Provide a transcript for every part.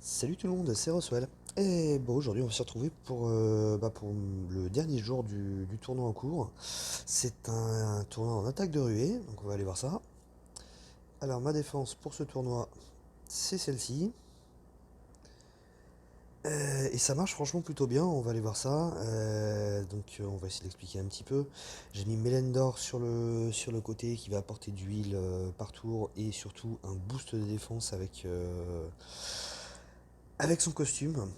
Salut tout le monde, c'est Roswell. Et bon, aujourd'hui on va se retrouver pour le dernier jour du tournoi en cours. C'est un tournoi en attaque de ruée, donc on va aller voir ça. Alors ma défense pour ce tournoi, c'est celle-ci. Et ça marche franchement plutôt bien, on va aller voir ça. On va essayer d'expliquer un petit peu. J'ai mis Melendor sur le côté qui va apporter de l'huile par tour et surtout un boost de défense avec son costume.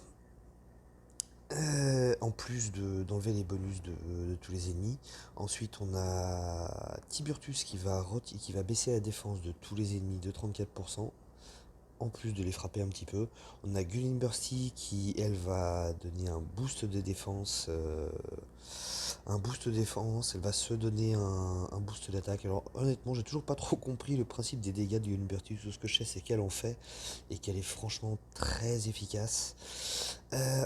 En plus d'enlever les bonus de tous les ennemis. Ensuite, on a Tiburtus qui va baisser la défense de tous les ennemis de 34%, en plus de les frapper un petit peu. On a Gulin Bursty qui, elle, va donner un boost de défense, elle va se donner un boost d'attaque. Alors honnêtement, j'ai toujours pas trop compris le principe des dégâts de Gulin Bursty. Tout ce que je sais, c'est qu'elle en fait et qu'elle est franchement très efficace.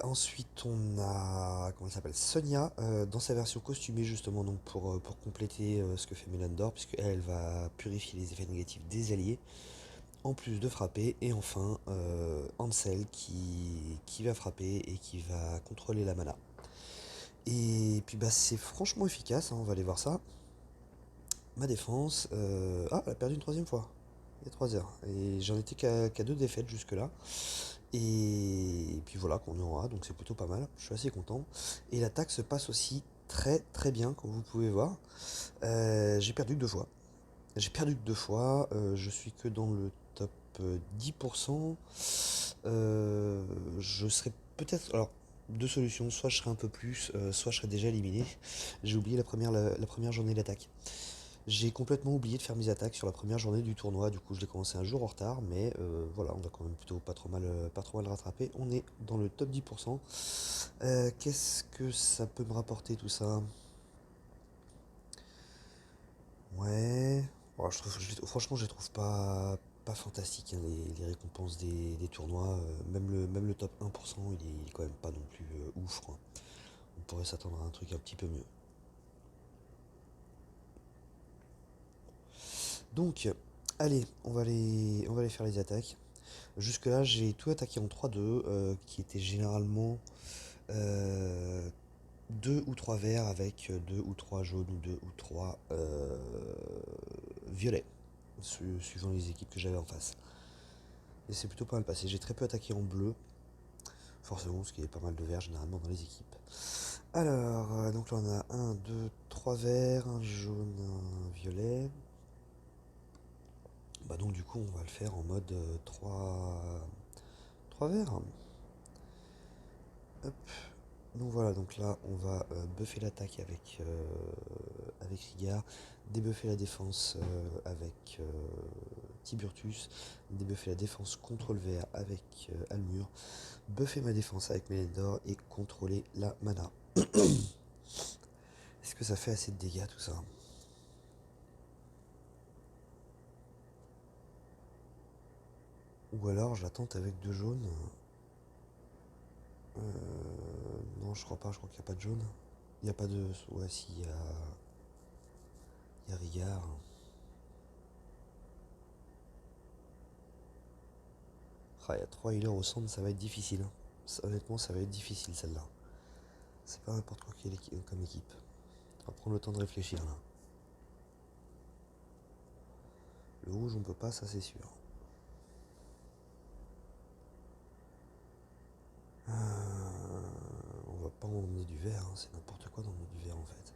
Ensuite, on a comment elle s'appelle Sonia dans sa version costumée justement donc pour compléter ce que fait Melandor puisque elle va purifier les effets négatifs des alliés en plus de frapper. Et enfin Ansel qui va frapper et qui va contrôler la mana. Et puis bah c'est franchement efficace, hein, on va aller voir ça. Ma défense, ah, elle a perdu une troisième fois. Il y a 3 heures. Et j'en étais qu'à 2 défaites jusque-là. Et puis voilà qu'on est en A, donc c'est plutôt pas mal. Je suis assez content. Et l'attaque se passe aussi très très bien, comme vous pouvez voir. J'ai perdu que 2 fois. J'ai perdu que 2 fois. Je suis que dans le top 10%. Je serais peut-être. Alors, deux solutions. Soit je serais un peu plus, soit je serais déjà éliminé. J'ai oublié la première journée d'attaque. J'ai complètement oublié de faire mes attaques sur la première journée du tournoi, du coup je l'ai commencé un jour en retard, mais voilà, on a quand même plutôt pas trop mal rattrapé. On est dans le top 10%. Qu'est-ce que ça peut me rapporter tout ça? Ouais. Bon, franchement, je les trouve pas fantastiques, hein, les récompenses des tournois. Même le top 1%, il est quand même pas non plus ouf, quoi. On pourrait s'attendre à un truc un petit peu mieux. Donc, allez, on va aller faire les attaques. Jusque-là, j'ai tout attaqué en 3-2, qui était généralement euh, 2 ou 3 verts avec 2 ou 3 jaunes ou 2 ou 3 violets, suivant les équipes que j'avais en face. Et c'est plutôt pas mal passé. J'ai très peu attaqué en bleu, forcément, parce qu'il y a pas mal de verts généralement dans les équipes. Alors, donc là on a un 2 3 verts, un jaune, un violet. Bah donc du coup on va le faire en mode 3 verts. Hop. Donc voilà, donc là on va buffer l'attaque avec Rigard, débuffer la défense avec Tiburtus, débuffer la défense contre le vert avec Almur, buffer ma défense avec Melendor et contrôler la mana. Est-ce que ça fait assez de dégâts tout ça? Ou alors je la tente avec 2 jaunes. Non, je crois pas, je crois qu'il n'y a pas de jaune. Il n'y a pas de. Ouais, si, il y a Rigard. Ah, il y a 3 healers au centre, ça va être difficile, hein. Honnêtement, ça va être difficile celle-là. C'est pas n'importe quoi comme équipe. On va prendre le temps de réfléchir là. Le rouge, on peut pas, ça c'est sûr. On va pas emmener du vert, hein, c'est n'importe quoi d'emmener du vert en fait.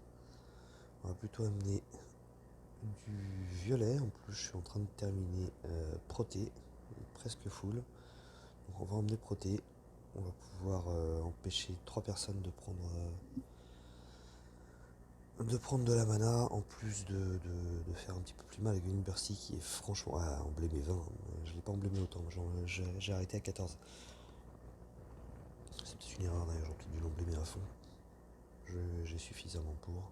On va plutôt amener du violet. En plus, je suis en train de terminer Proté, presque full. Donc on va emmener Proté. On va pouvoir empêcher 3 personnes de prendre de la mana, en plus de faire un petit peu plus mal avec une Bursty qui est franchement. Ah, emblémé 20, je l'ai pas emblémé autant, j'ai arrêté à 14. C'est peut-être une erreur d'ailleurs, j'aurais peut-être dû l'emblémer à fond. J'ai suffisamment pour.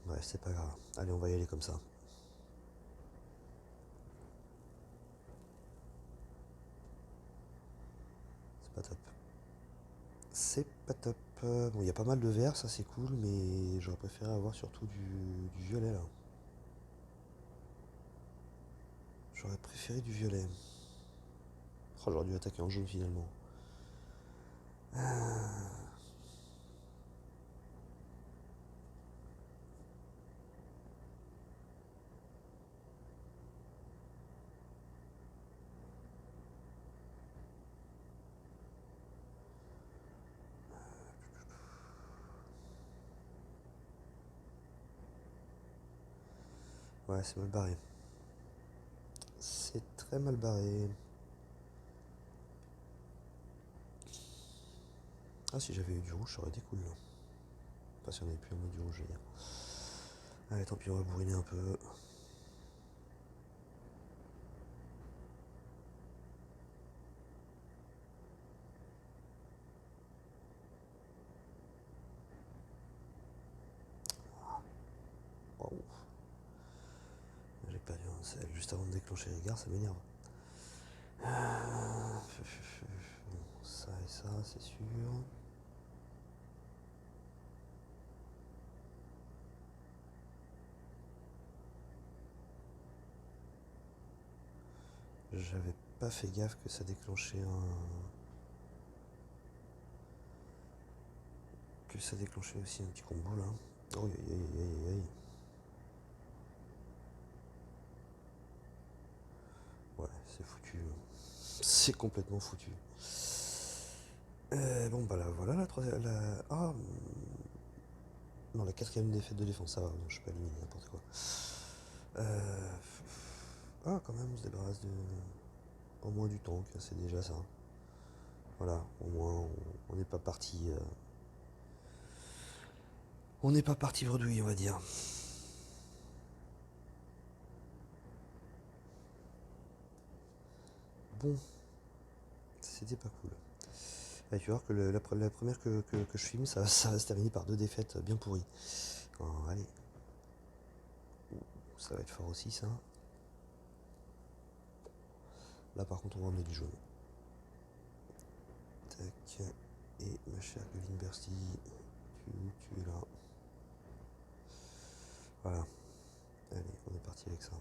Ouais, c'est pas grave. Allez, on va y aller comme ça. C'est pas top. C'est pas top. Bon, il y a pas mal de vert, ça c'est cool, mais j'aurais préféré avoir surtout du violet là. J'aurais préféré du violet. Oh, j'aurais dû attaquer en jaune finalement. Ouais, c'est mal barré. C'est très mal barré. Ah, si j'avais eu du rouge, ça aurait été cool là. Enfin, si on avait pu en mettre du rouge, je veux dire. Allez, tant pis, on va bourriner un peu. Waouh. J'ai perdu un sel juste avant de déclencher les gares, ça m'énerve. Bon, ça et ça, c'est sûr. J'avais pas fait gaffe que ça déclenchait que ça déclenchait aussi un petit combo là. Oh aïe aïe aïe aïe aïe. Ouais, c'est foutu. C'est complètement foutu. Bon bah là voilà la troisième. Non, la quatrième défaite de défense, ça va, je suis pas éliminé, n'importe quoi. Euh... Ah quand même on se débarrasse de. Au moins du tank, c'est déjà ça. Voilà, au moins on n'est pas parti. On n'est pas parti bredouille, on va dire. Bon, c'était pas cool. Et tu vas voir que la première que je filme, ça va se terminer par deux défaites bien pourries. Oh, allez, ça va être fort aussi ça. Là par contre on va emmener du jaune. Tac. Et ma chère Guline Bersti, tu es là. Voilà. Allez, on est parti avec ça.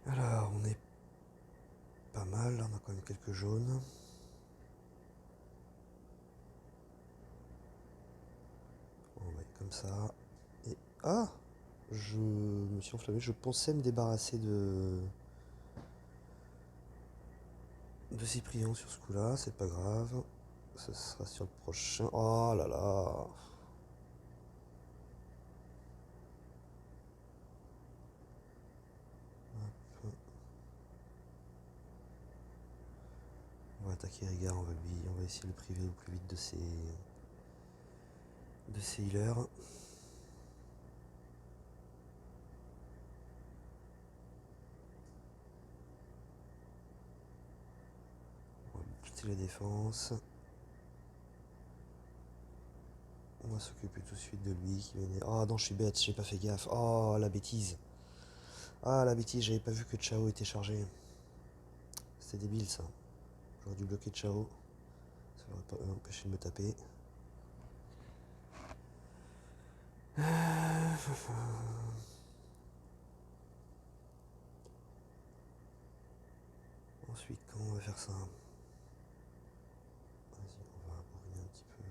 Alors, on est pas mal, on a quand même quelques jaunes. On va aller comme ça. Et. Ah, je me suis enflammé, je pensais me débarrasser de Cyprien sur ce coup-là, c'est pas grave. Ce sera sur le prochain. Oh là là. On va attaquer Régard, on va essayer de le priver au plus vite de ses healers. On va quitter la défense. On va s'occuper tout de suite de lui qui venait. Oh non, je suis bête, j'ai pas fait gaffe. Oh la bêtise. Ah la bêtise, j'avais pas vu que Chao était chargé. C'était débile ça. J'aurais dû bloquer Chao. Ça aurait pas empêché de me taper. Ensuite, comment on va faire ça? Vas-y, on va revenir un petit peu.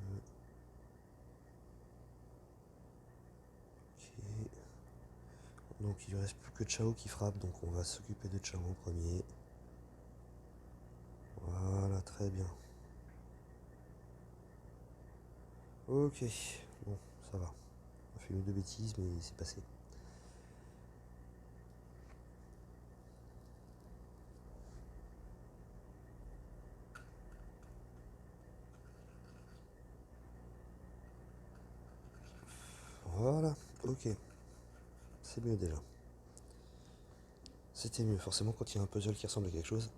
Ok. Donc il ne reste plus que Chao qui frappe, donc on va s'occuper de Chao en premier. Voilà, très bien. Ok, bon, ça va. On a fait une ou deux bêtises, mais c'est passé. Voilà, ok. C'est mieux déjà. C'était mieux, forcément, quand il y a un puzzle qui ressemble à quelque chose,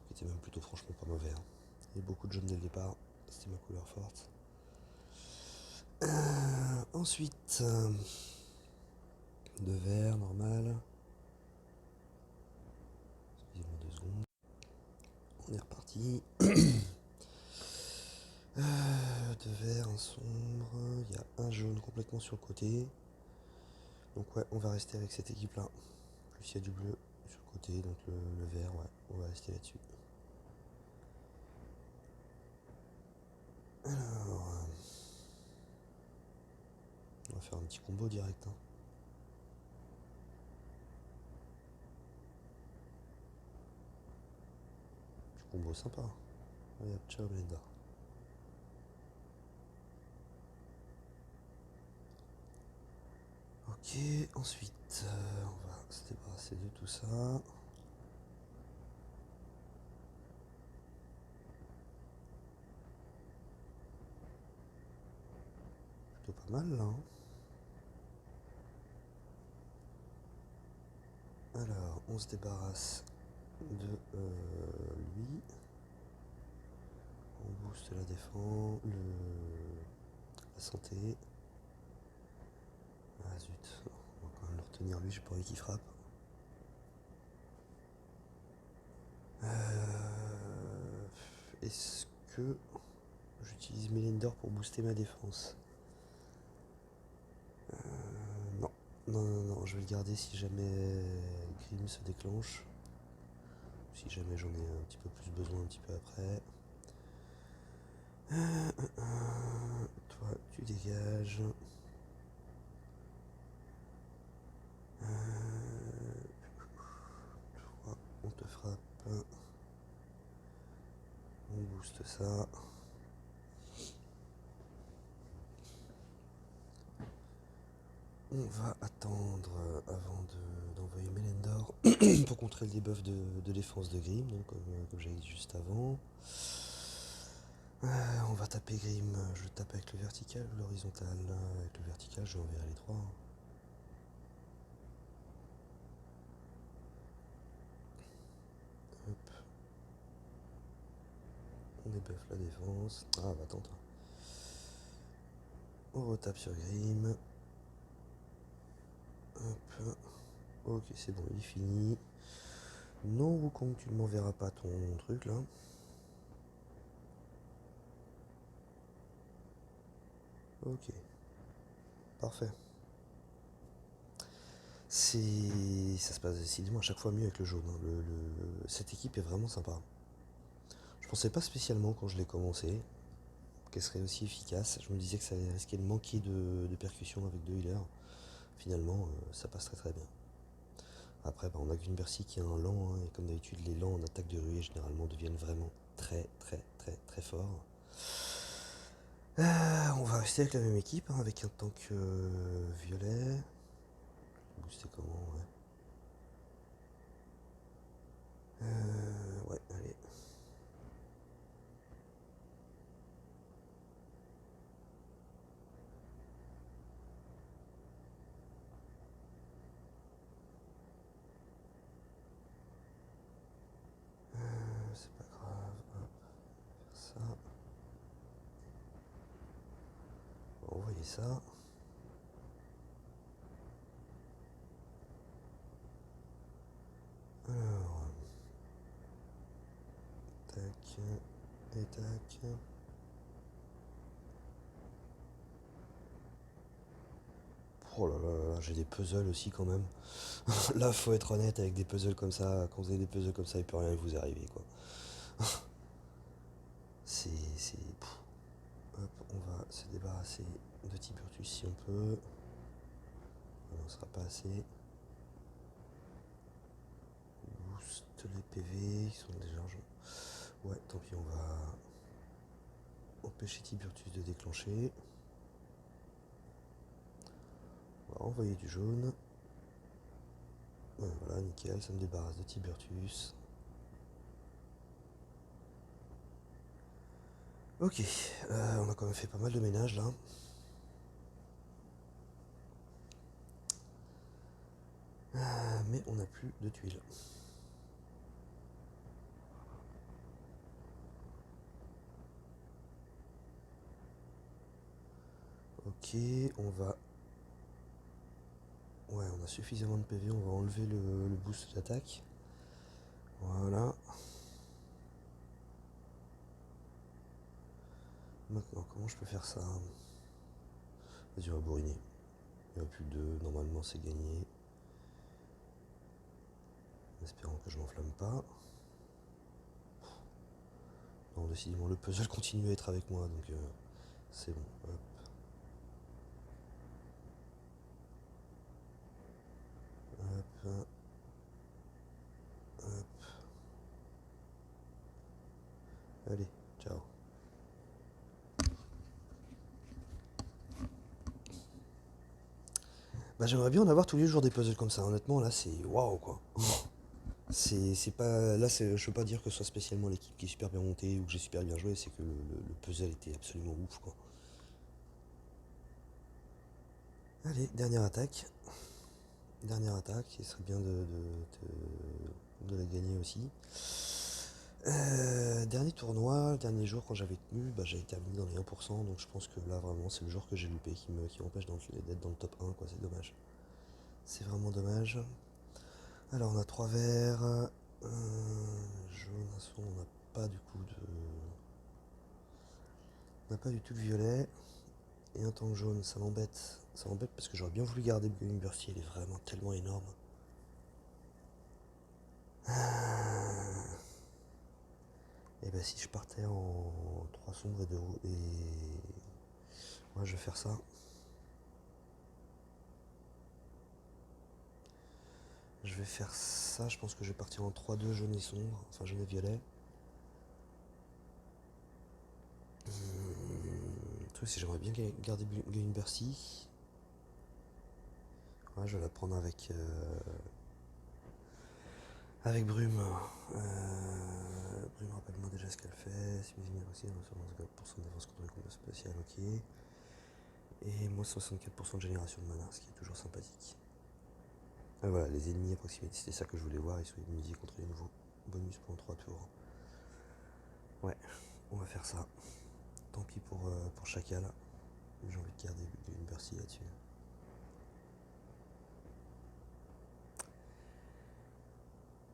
qui était même plutôt franchement pas mauvais. Hein. Il y a beaucoup de jaune dès le départ, c'était ma couleur forte. Ensuite, de vert, normal. Excusez-moi 2 secondes. On est reparti. De vert, un sombre. Il y a un jaune complètement sur le côté. Donc ouais, on va rester avec cette équipe-là. Plus il y a du bleu sur le côté, donc le vert, ouais, on va rester là-dessus. Alors, on va faire un petit combo direct, hein. Petit combo sympa. Regarde, ciao Blender. Ok, ensuite, on va se débarrasser de tout ça. Plutôt pas mal là, hein. Alors, on se débarrasse de lui. On booste la défense, la santé. Ah zut, on va quand même le retenir lui, j'ai pas envie qu'il frappe. Est-ce que j'utilise Melender pour booster ma défense? Non. Non, je vais le garder si jamais Grim se déclenche. Si jamais j'en ai un petit peu plus besoin un petit peu après. Toi, tu dégages. Toi, on te frappe. On booste ça. On va attendre avant d'envoyer Melendor pour contrer le debuff de défense de Grim, donc, comme j'avais dit juste avant. On va taper Grim, je tape avec le vertical ou l'horizontal. Avec le vertical, je vais enverrai les trois, hein. Hop. On débuffe la défense. Ah bah attends, toi. On retape sur Grim. Hop. Ok, c'est bon, il est fini. Non, Wukong, tu ne m'enverras pas ton truc là. Ok. Parfait. Ça se passe décidément à chaque fois mieux avec le jaune, hein. Cette équipe est vraiment sympa. Je pensais pas spécialement quand je l'ai commencé qu'elle serait aussi efficace. Je me disais que ça risquait de manquer de percussion avec deux healers. Finalement, ça passe très très bien. Après, bah, on a Gunbercy qui est un lent, hein, et comme d'habitude, les lents en attaque de ruée généralement deviennent vraiment très très très très forts. On va rester avec la même équipe, hein, avec un tank violet. Booster comment, ouais. Ouais, allez. C'est pas grave, hop, faire ça. On va envoyer ça. Alors, tac, et tac. Oh là là là, j'ai des puzzles aussi quand même. Là, faut être honnête, avec des puzzles comme ça, quand vous avez des puzzles comme ça, il peut rien vous arriver, quoi. Pff. Hop, on va se débarrasser de Tiburtus si on peut. On n'en sera pas assez. Boost les PV, ils sont déjà... Ouais, tant pis, on va empêcher Tiburtus de déclencher. On va envoyer du jaune. Ouais, voilà, nickel, ça me débarrasse de Tiburtus. Ok, on a quand même fait pas mal de ménage là. Mais on n'a plus de tuiles. Ok, on va... Ouais, on a suffisamment de PV, on va enlever le boost d'attaque. Voilà. Maintenant, comment je peux faire ça? Vas-y, on va bourriner. Il n'y a plus de deux, normalement c'est gagné. En espérant que je m'enflamme pas. Non, décidément, le puzzle continue à être avec moi, donc c'est bon. Hop, hop, hop. Allez, ciao. Bah j'aimerais bien en avoir tous les jours des puzzles comme ça, honnêtement, là c'est waouh quoi. C'est pas. Là, je veux pas dire que ce soit spécialement l'équipe qui est super bien montée ou que j'ai super bien joué, c'est que le puzzle était absolument ouf quoi. Allez, dernière attaque. Dernière attaque, il serait bien de la gagner aussi. Dernier tournoi, dernier jour quand j'avais tenu, bah, j'avais terminé dans les 1%, donc je pense que là vraiment c'est le jour que j'ai loupé qui m'empêche d'être dans le top 1 quoi, c'est dommage. C'est vraiment dommage. Alors on a 3 verts, jaune, à son, on n'a pas du coup de. On n'a pas du tout de violet. Et un tank jaune, ça m'embête. Ça m'embête parce que j'aurais bien voulu garder le Going Burst, il est vraiment tellement énorme. Et bah si je partais en 3 sombres et 2 rouges et. Ouais, je vais faire ça. Je vais faire ça, je pense que je vais partir en 3-2 jaune et sombre, enfin jaune et violet. Le truc c'est que j'aimerais bien garder Going Bercy. Ouais, je vais la prendre avec Brume. Brume, rappelle-moi déjà ce qu'elle fait. Si vous aimez aussi, 54% de défense contre les combats spéciales, ok. Et moins 64% de génération de mana, ce qui est toujours sympathique. Ah, voilà, les ennemis à proximité, c'était ça que je voulais voir, ils sont immunisés contre les nouveaux bonus pendant 3 tours. Ouais, on va faire ça. Tant pis pour Chacal, j'ai envie de garder une Bercy là-dessus.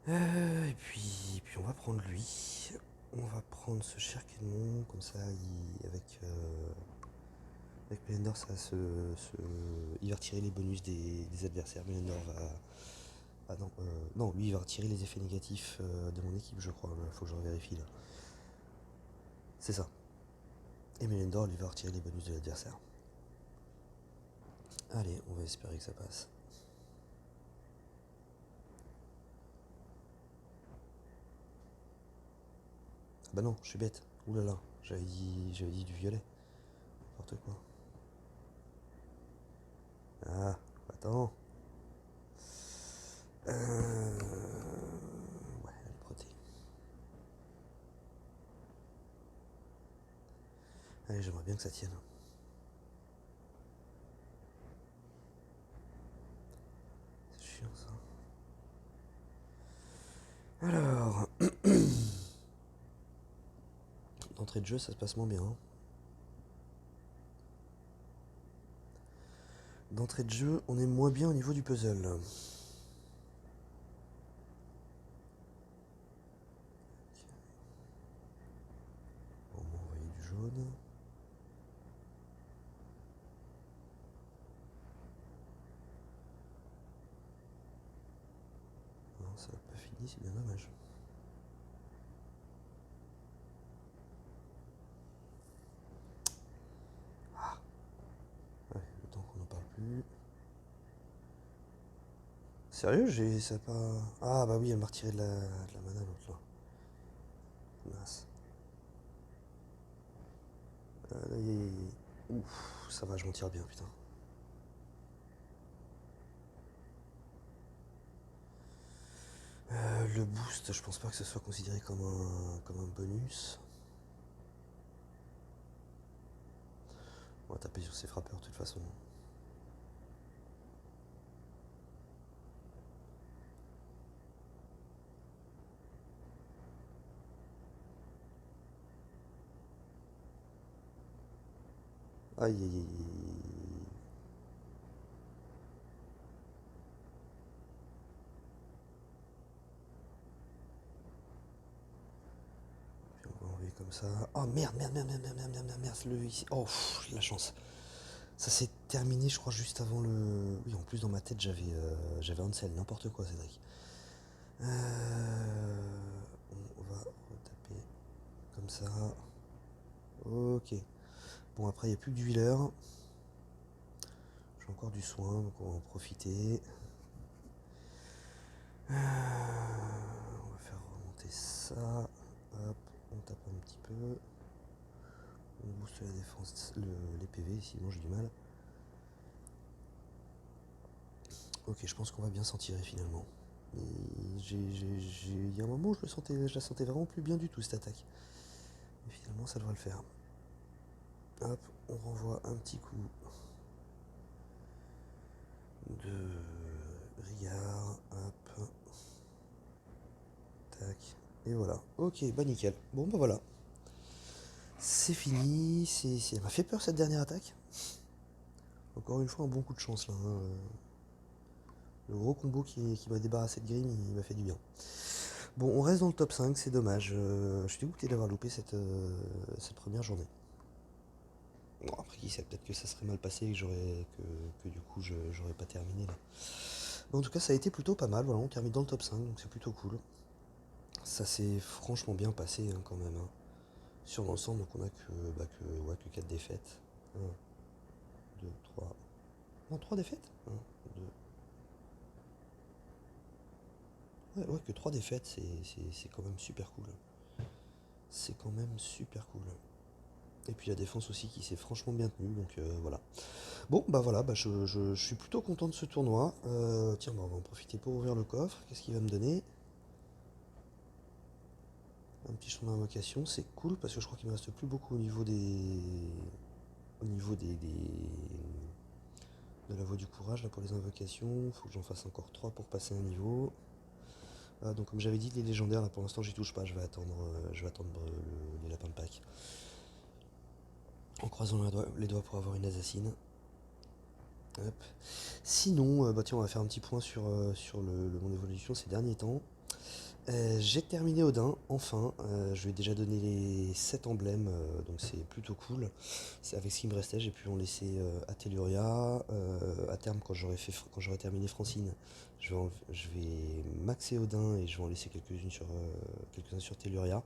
Et puis on va prendre lui. On va prendre ce cher Kenmon, comme ça, avec Melendor, il va retirer les bonus des adversaires. Melendor va. Ah non, non, lui il va retirer les effets négatifs de mon équipe, je crois. Il faut que je vérifie là. C'est ça. Et Melendor lui va retirer les bonus de l'adversaire. Allez, on va espérer que ça passe. Ah bah non, je suis bête. Ouh là là, j'avais dit du violet. N'importe quoi. Ah, attends. Ouais, elle est protée. Allez, j'aimerais bien que ça tienne. C'est chiant ça. Alors, d'entrée de jeu, ça se passe moins bien. D'entrée de jeu, on est moins bien au niveau du puzzle. On m'a envoyé du jaune. Non, ça n'a pas fini, c'est bien dommage. Ouais, le temps qu'on n'en parle plus. Sérieux, ça pas. Ah bah oui, elle m'a retiré de la mana l'autre là. Mince. Ouf, ça va, je m'en tire bien, putain. Le boost, je pense pas que ce soit considéré comme un bonus. On va taper sur ses frappeurs de toute façon. Aïe aïe aïe. Puis on va enlever comme ça. Oh merde, merde, merde, merde, merde, merde, merde, merde, merde, ici. Oh, la chance. Ça s'est terminé, je crois, juste avant le... Oui, en plus, dans ma tête, j'avais Ansel, n'importe quoi, Cédric. On va retaper comme ça. Ok. Bon, après, il n'y a plus que du healer. J'ai encore du soin, donc on va en profiter. On va faire remonter ça. Hop, on tape un petit peu. On booste la défense, les PV, sinon j'ai du mal. Ok, je pense qu'on va bien s'en tirer finalement. Il y a un moment où je la sentais vraiment plus bien du tout cette attaque. Mais finalement ça devrait le faire. Hop, on renvoie un petit coup de Rigard. Hop, tac. Et voilà. Ok, bah nickel. Bon bah voilà. C'est fini. Elle m'a fait peur cette dernière attaque. Encore une fois un bon coup de chance là, hein. Le gros combo qui m'a débarrassé de Grim, il m'a fait du bien. Bon, on reste dans le top 5, c'est dommage. Je suis dégoûté d'avoir loupé cette première journée. Bon, après, qui sait, peut-être que ça serait mal passé et que du coup, j'aurais pas terminé là. Bon, en tout cas, ça a été plutôt pas mal. Voilà, on termine dans le top 5, donc c'est plutôt cool. Ça s'est franchement bien passé hein, quand même, hein. Sur l'ensemble, donc on a que 4 défaites. Un, 2, 3. Non, 3 défaites. Un, 2. Ouais, que 3 défaites, c'est quand même super cool. C'est quand même super cool. Et puis la défense aussi qui s'est franchement bien tenue, donc voilà. Bon, bah voilà, je suis plutôt content de ce tournoi. Tiens, bah, on va en profiter pour ouvrir le coffre. Qu'est-ce qu'il va me donner? Un petit champ d'invocation, c'est cool parce que je crois qu'il me reste plus beaucoup au niveau des. Au niveau de la voie du courage là pour les invocations. Faut que j'en fasse encore 3 pour passer un niveau. Donc comme j'avais dit, les légendaires là pour l'instant j'y touche pas, je vais attendre les lapins de Pâques. En croisant les doigts pour avoir une assassine. Hop. Sinon, bah tiens, on va faire un petit point sur mon évolution ces derniers temps. J'ai terminé Odin, enfin. Je lui ai déjà donné les 7 emblèmes, donc c'est plutôt cool. C'est avec ce qui me restait, j'ai pu en laisser à Telluria. À terme, quand j'aurai terminé Francine, je vais maxer Odin et je vais en laisser quelques-uns sur Telluria.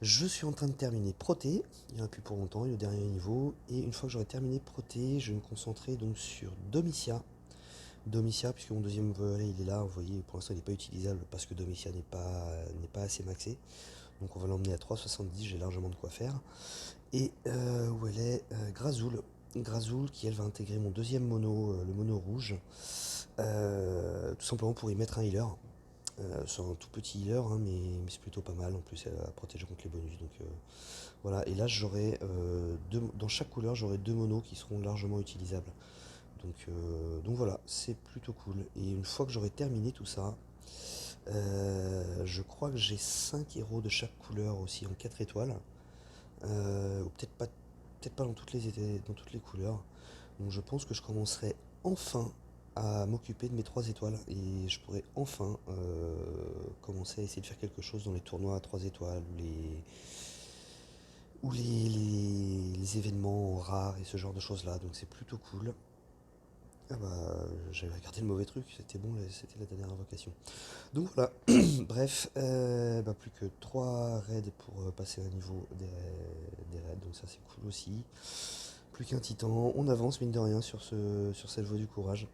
Je suis en train de terminer Proté, il n'y en a plus pour longtemps, il est au dernier niveau. Et une fois que j'aurai terminé Proté, je vais me concentrer donc sur Domitia. Domitia, puisque mon deuxième volet il est là, vous voyez, pour l'instant il n'est pas utilisable parce que Domitia n'est pas assez maxé. Donc on va l'emmener à 3,70, j'ai largement de quoi faire. Et où elle est Grazoul. Grazoul qui elle va intégrer mon deuxième mono, le mono rouge. Tout simplement pour y mettre un healer. C'est un tout petit healer, hein, mais c'est plutôt pas mal. En plus, elle va protéger contre les bonus. Donc voilà. Et là, dans chaque couleur, j'aurai 2 monos qui seront largement utilisables. Donc voilà, c'est plutôt cool. Et une fois que j'aurai terminé tout ça, je crois que j'ai 5 héros de chaque couleur aussi en 4 étoiles. Ou peut-être pas dans toutes les couleurs. Donc je pense que je commencerai enfin à m'occuper de mes 3 étoiles et je pourrai enfin commencer à essayer de faire quelque chose dans les tournois à 3 étoiles ou les événements rares et ce genre de choses là. Donc c'est plutôt cool. Ah bah j'avais regardé le mauvais truc, c'était bon, c'était la dernière invocation. Donc voilà, bref, bah, plus que 3 raids pour passer un niveau des raids, donc ça c'est cool aussi. Plus qu'un titan, on avance mine de rien sur cette voie du courage,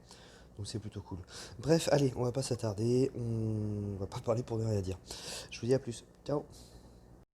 donc c'est plutôt cool. Bref, allez, on va pas s'attarder, on va pas parler pour ne rien dire. Je vous dis à plus, ciao.